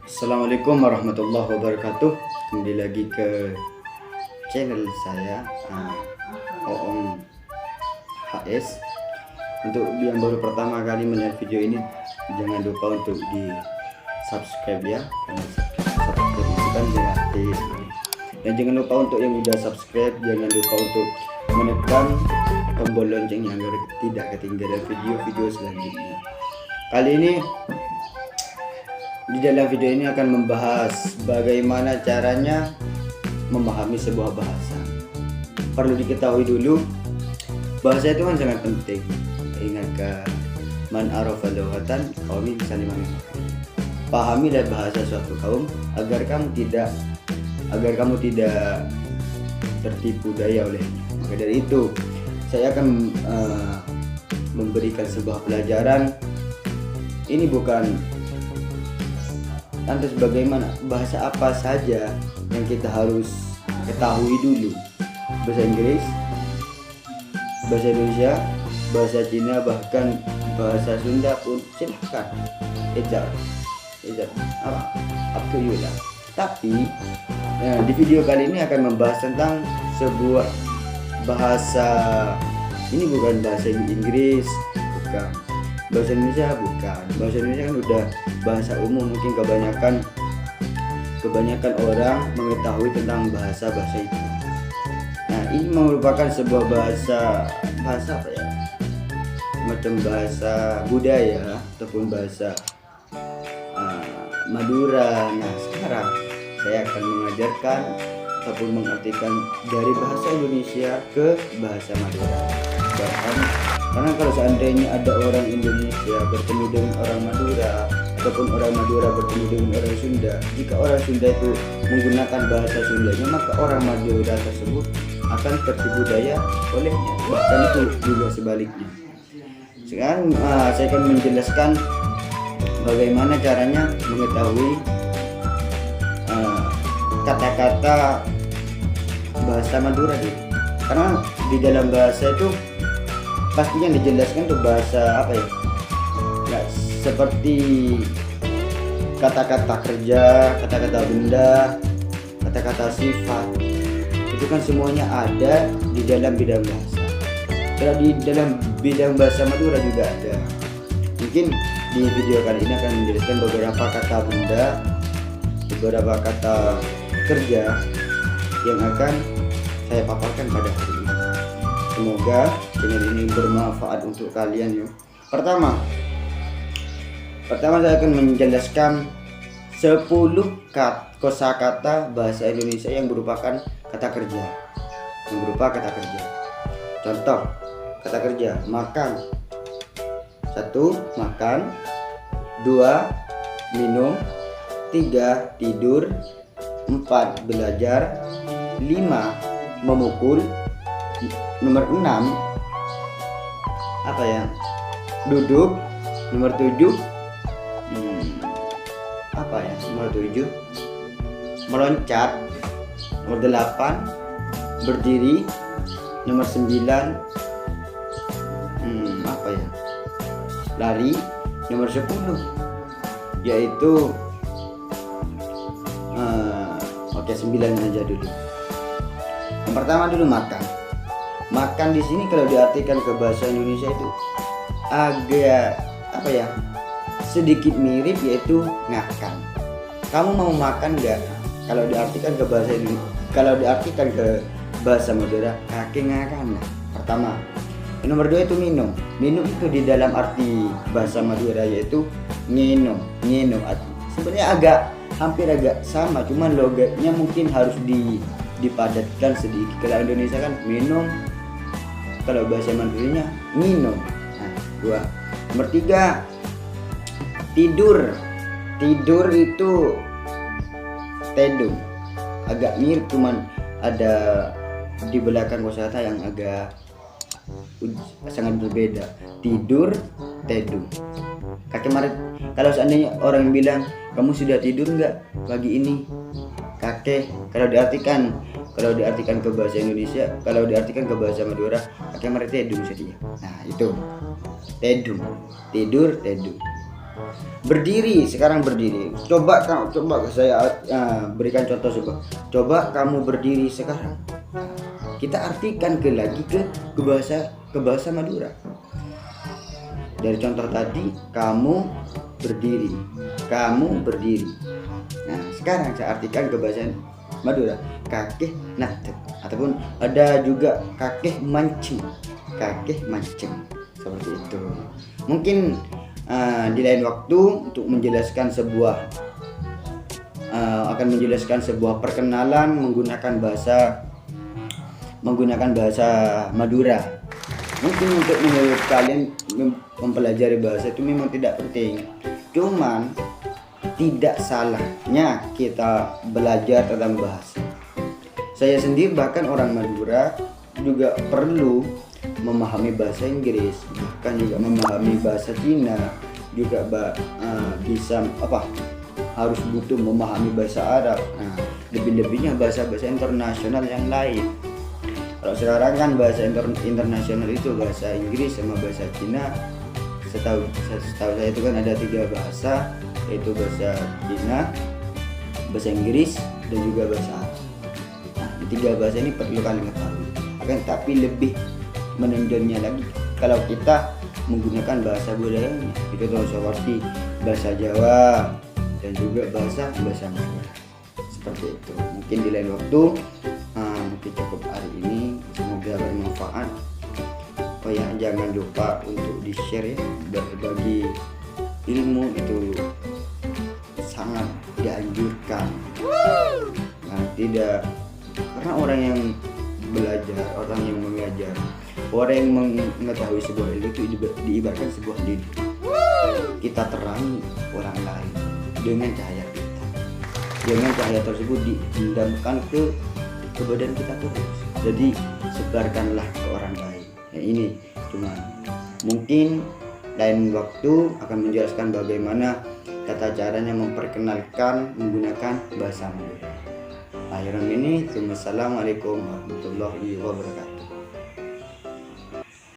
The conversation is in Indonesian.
Assalamualaikum warahmatullahi wabarakatuh. Kembali lagi ke channel saya, Oom HS. Untuk yang baru pertama kali melihat video ini, jangan lupa untuk di subscribe ya, karena subscribe itu kan gratis. Dan jangan lupa untuk yang udah subscribe, jangan lupa untuk menekan tombol loncengnya agar tidak ketinggalan video-video selanjutnya. Kali ini di dalam video ini akan membahas bagaimana caranya memahami sebuah bahasa. Perlu diketahui dulu, bahasa itu kan sangat penting. Ingat man arafa lughatan qaumin salima min makri. Pahamilah bahasa suatu kaum agar kamu tidak tertipu daya olehnya. Maka dari itu, saya akan memberikan sebuah pelajaran. Ini bukan lantas bagaimana bahasa apa saja yang kita harus ketahui dulu. Bahasa Inggris, bahasa Indonesia, bahasa Cina, bahkan bahasa Sunda pun silahkan. Ejar up to you lah. Tapi di video kali ini akan membahas tentang sebuah bahasa. Ini bukan bahasa Inggris, bukan bahasa Indonesia, bukan bahasa Indonesia, kan udah bahasa umum. Mungkin kebanyakan orang mengetahui tentang bahasa itu. Nah, ini merupakan sebuah bahasa apa ya, macam bahasa budaya ataupun bahasa Madura. Nah, sekarang saya akan mengajarkan ataupun mengartikan dari bahasa Indonesia ke bahasa Madura. Karena kalau seandainya ada orang Indonesia bertemu dengan orang Madura ataupun orang Madura bertemu dengan orang Sunda, jika orang Sunda itu menggunakan bahasa Sundanya, maka orang Madura tersebut akan tertipu daya olehnya. Bahkan itu juga sebaliknya. Sekarang saya akan menjelaskan bagaimana caranya mengetahui kata-kata bahasa Madura gitu. Karena di dalam bahasa itu pastinya dijelaskan tuh bahasa apa ya, nggak seperti kata-kata kerja, kata-kata benda, kata-kata sifat. Itu kan semuanya ada di dalam bidang bahasa. Kalau di dalam bidang bahasa Madura juga ada. Mungkin di video kali ini akan menjelaskan beberapa kata benda, beberapa kata kerja yang akan saya paparkan pada hari ini. Semoga channel ini bermanfaat untuk kalian ya. Pertama saya akan menjelaskan 10 kosakata bahasa Indonesia yang merupakan kata kerja. Contoh kata kerja: makan. 1. Makan. 2. Minum. 3. Tidur. 4. Belajar. 5. Memukul. Nomor 6 apa ya, duduk. Nomor 7 apa ya, nomor 7 meloncat. Nomor 8 berdiri. Nomor 9 apa ya, lari. Nomor 10 yaitu 9 aja dulu. Yang pertama dulu makan. Makan di sini kalau diartikan ke bahasa Indonesia itu agak apa ya, sedikit mirip, yaitu ngakan. Kamu mau makan nggak? Kalau diartikan ke bahasa Indonesia, kalau diartikan ke bahasa Madura, kakek ngakan. Nah, pertama. Nomor 2 itu minum. Minum itu di dalam arti bahasa Madura yaitu nginum. Sebenarnya hampir agak sama, cuman logatnya mungkin harus dipadatkan sedikit. Kalau Indonesia kan minum, kalau bahasa Maduranya minum. Nah, 2. Nomor 3 tidur. Tidur itu tedung. Agak mirip, cuman ada di belakang kosakata yang agak sangat berbeda. Tidur, tedung. Kakek Maret, kalau seandainya orang bilang, kamu sudah tidur nggak pagi ini? Kakek, kalau diartikan ke bahasa Indonesia, kalau diartikan ke bahasa Madura, kakek Maret tedung saja. Nah, itu tedung, tidur, tedung. Berdiri, sekarang berdiri. Coba saya berikan contoh coba. Coba kamu berdiri sekarang. Kita artikan lagi ke bahasa Madura. Dari contoh tadi, kamu berdiri. Nah, sekarang saya artikan ke bahasa Madura. Kakeh natet, ataupun ada juga kakeh mancing. Seperti itu. Mungkin di lain waktu untuk menjelaskan sebuah perkenalan menggunakan bahasa Madura. Mungkin untuk menurut kalian mempelajari bahasa itu memang tidak penting, cuman tidak salahnya kita belajar tentang bahasa. Saya sendiri bahkan orang Madura juga perlu memahami bahasa Inggris, bahkan juga memahami bahasa Cina, juga bisa harus butuh memahami bahasa Arab. Nah, lebih-lebihnya bahasa-bahasa internasional yang lain. Kalau sekarang kan bahasa internasional itu bahasa Inggris sama bahasa Cina. Setahu saya itu kan ada 3 bahasa, yaitu bahasa Cina, bahasa Inggris, dan juga bahasa Arab. Nah, di 3 bahasa ini perlu kalian ketahui. Tapi lebih menonjolnya lagi kalau kita menggunakan bahasa budayanya, itu seperti bahasa Jawa dan juga bahasa Madura. Seperti itu. Mungkin di lain waktu mungkin cukup hari ini, semoga bermanfaat. Oh ya, jangan lupa untuk di-share ya, berbagi ilmu itu sangat dianjurkan. Nah, tidak, karena orang yang belajar, orang yang mengajar, orang yang mengetahui sebuah ilmu itu diibaratkan sebuah lilin. Kita terangi orang lain dengan cahaya kita. Dengan cahaya tersebut diendamkan ke badan kita terus. Jadi sebarkanlah ke orang lain. Ya, ini cuma mungkin lain waktu akan menjelaskan bagaimana tata caranya memperkenalkan menggunakan bahasa Madura. Akhirnya ini, assalamualaikum warahmatullahi wabarakatuh.